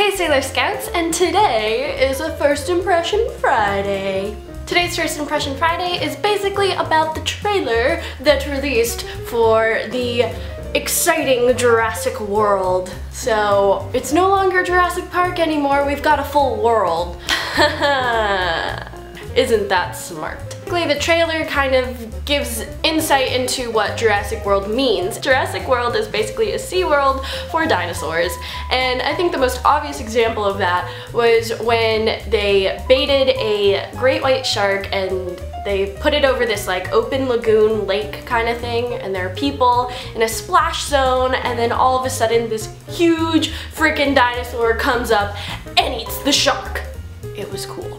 Hey Sailor Scouts, and today is a First Impression Friday. Today's First Impression Friday is basically about the trailer that released for the exciting Jurassic World. So it's no longer Jurassic Park anymore, we've got a full world. Isn't that smart? The trailer kind of gives insight into what Jurassic World means. Jurassic World is basically a SeaWorld for dinosaurs, and I think the most obvious example of that was when they baited a great white shark and they put it over this like open lagoon lake kind of thing, and there are people in a splash zone, and then all of a sudden this huge freaking dinosaur comes up and eats the shark. It was cool.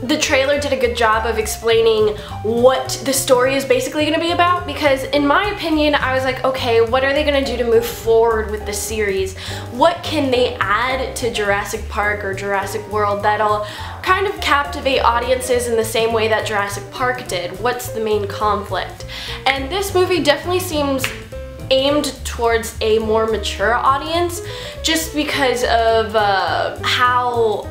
The trailer did a good job of explaining what the story is basically going to be about, because in my opinion I was like, okay, what are they going to do to move forward with the series? What can they add to Jurassic Park or Jurassic World that'll kind of captivate audiences in the same way that Jurassic Park did? What's the main conflict? And this movie definitely seems aimed towards a more mature audience just because of how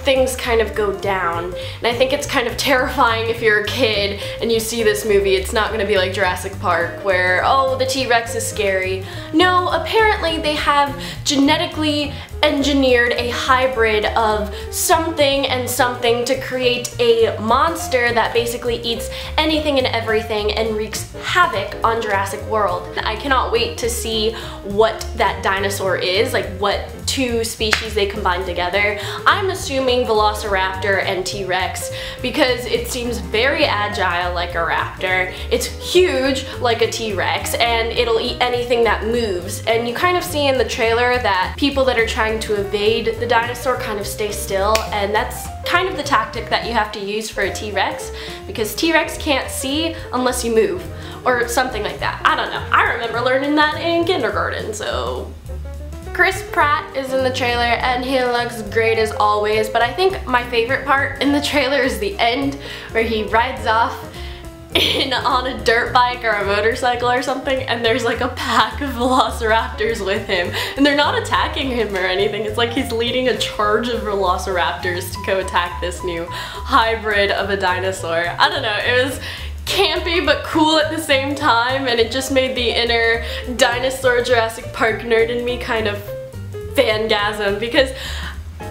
things kind of go down. And I think it's kind of terrifying if you're a kid and you see this movie. It's not going to be like Jurassic Park where, oh, the T-Rex is scary. No, apparently they have genetically engineered a hybrid of something and something to create a monster that basically eats anything and everything and wreaks havoc on Jurassic World. I cannot wait to see what that dinosaur is, like what two species they combine together. I'm assuming Velociraptor and T-Rex because it seems very agile like a raptor, it's huge like a T-Rex, and it'll eat anything that moves. And you kind of see in the trailer that people that are trying to evade the dinosaur kind of stay still, and that's kind of the tactic that you have to use for a T-Rex, because T-Rex can't see unless you move, or something like that. I don't know. I remember learning that in kindergarten, so. Chris Pratt is in the trailer and he looks great as always, but I think my favorite part in the trailer is the end where he rides off on a dirt bike or a motorcycle or something, and there's like a pack of velociraptors with him, and they're not attacking him or anything. It's like he's leading a charge of velociraptors to go attack this new hybrid of a dinosaur. I don't know, it was campy but cool at the same time, and it just made the inner dinosaur Jurassic Park nerd in me kind of fangasm, because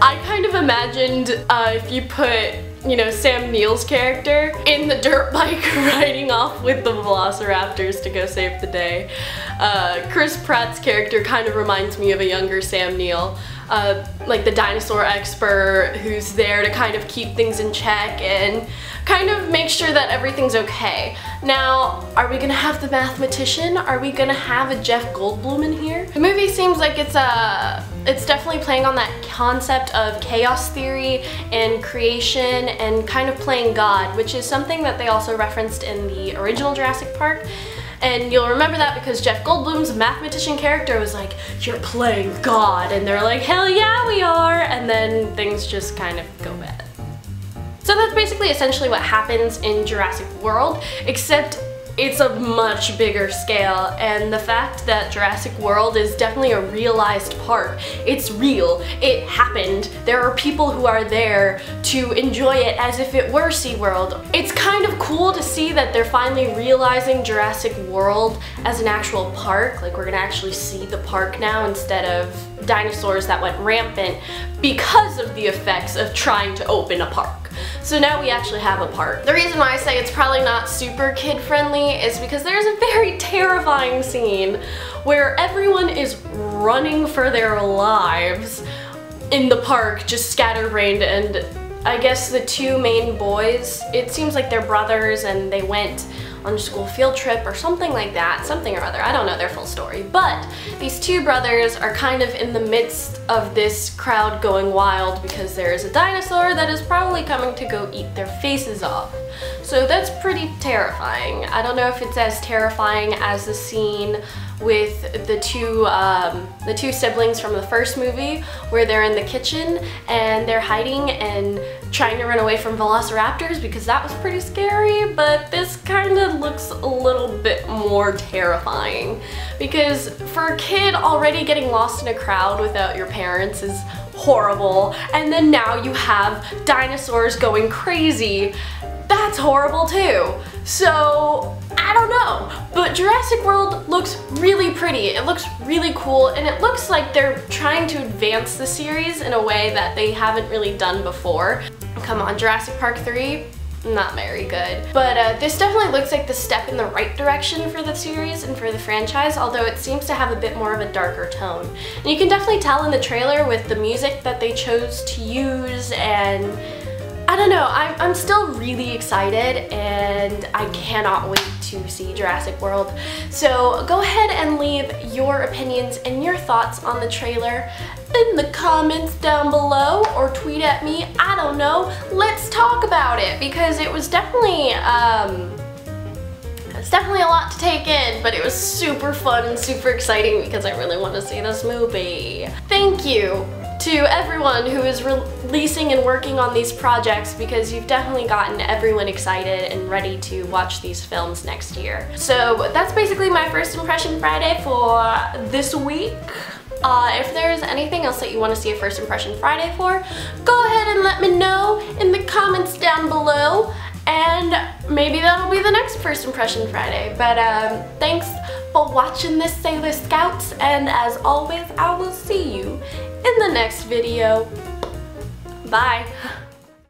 I kind of imagined if you put, you know, Sam Neill's character in the dirt bike riding off with the velociraptors to go save the day. Chris Pratt's character kind of reminds me of a younger Sam Neill. Like the dinosaur expert who's there to kind of keep things in check and kind of make sure that everything's okay. Now, are we gonna have the mathematician? Are we gonna have a Jeff Goldblum in here? The movie seems like it's definitely playing on that concept of chaos theory and creation and kind of playing God, which is something that they also referenced in the original Jurassic Park. And you'll remember that because Jeff Goldblum's mathematician character was like, you're playing God, and they're like, hell yeah we are, and then things just kind of go bad. So that's basically essentially what happens in Jurassic World, except it's a much bigger scale, and the fact that Jurassic World is definitely a realized park. It's real, it happened, there are people who are there to enjoy it as if it were SeaWorld. It's kind of cool to see that they're finally realizing Jurassic World as an actual park, like we're gonna actually see the park now instead of dinosaurs that went rampant because of the effects of trying to open a park. So now we actually have a park. The reason why I say it's probably not super kid-friendly is because there's a very terrifying scene where everyone is running for their lives in the park, just scatterbrained, and I guess the two main boys, it seems like they're brothers and they went on a school field trip or something like that, something or other. I don't know their full story, but these two brothers are kind of in the midst of this crowd going wild because there is a dinosaur that is probably coming to go eat their faces off. So that's pretty terrifying. I don't know if it's as terrifying as the scene with the two siblings from the first movie where they're in the kitchen and they're hiding and trying to run away from velociraptors, because that was pretty scary, but this kind of looks a little bit more terrifying, because for a kid, already getting lost in a crowd without your parents is horrible. And then now you have dinosaurs going crazy. That's horrible too. So, I don't know. But Jurassic World looks really pretty. It looks really cool, and it looks like they're trying to advance the series in a way that they haven't really done before. Come on, Jurassic Park 3? Not very good. But this definitely looks like the step in the right direction for the series and for the franchise, although it seems to have a bit more of a darker tone. And you can definitely tell in the trailer with the music that they chose to use, and I don't know, I'm still really excited and I cannot wait to see Jurassic World. So go ahead and leave your opinions and your thoughts on the trailer in the comments down below, or tweet at me, I don't know. Let's talk about it, because it was definitely a lot to take in, but it was super fun and super exciting because I really want to see this movie. Thank you to everyone who is releasing and working on these projects, because you've definitely gotten everyone excited and ready to watch these films next year. So that's basically my First Impression Friday for this week. If there's anything else that you want to see a First Impression Friday for, go ahead and let me know in the comments down below, and maybe that'll be the next First Impression Friday. But thanks for watching this, Sailor Scouts, and as always, I will see you in the next video. Bye.